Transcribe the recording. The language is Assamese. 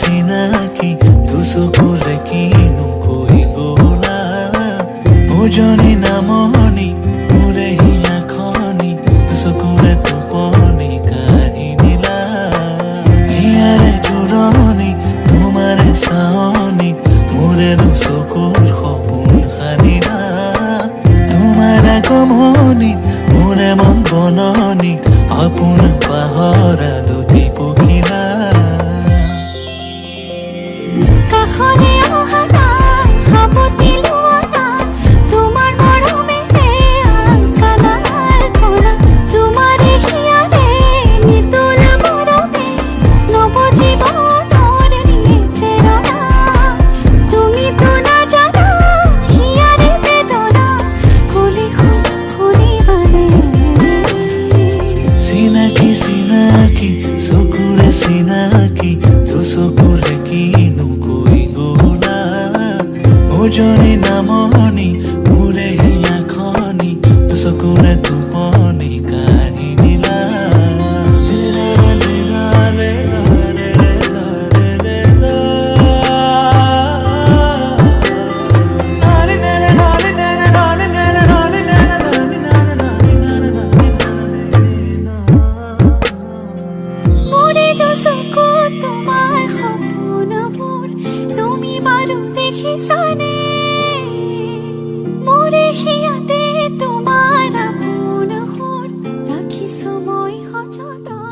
চিনাকি দুচকুৰে কিনো কৈ গলা উজনি নামনি মোৰে হিয়াখনি দুচকুৰে টোপনি কাঢ়ি নিলা হিয়াৰে জোৰণি তোমাৰে চাৱনি মোৰে দুচকুৰ সপোন সানিলা তোমাৰ আগমনি মোৰে মন বননি আপোন পাহৰা দুটি পখিলা কাষলে অহা নাই সাবতি লোৱা নাই তোমাৰ মৰমেৰে আংকানাৰ পৰা তোমাৰে হিয়াৰে নিতোল মৰমে নৱ জীৱনৰ প্ৰেৰণা তুমিতো নাজানা হিয়াৰে বেদনা কলি শুনিবানে চিনাকি চিনাকি চকুৰে চিনাকি দুচকুৰে কিনো কৈ গলা উজনি নামনি মোৰে হিয়াখনি দুচকুৰে টোপনি কাঢ়ি নিলা মোৰে দুচকু তোমাৰ সপোনবোৰ তুমি বাৰু দেখিছানে মোৰে হিয়াতে তোমাৰ আপোন সুৰ ৰাখিছো মই সযতনে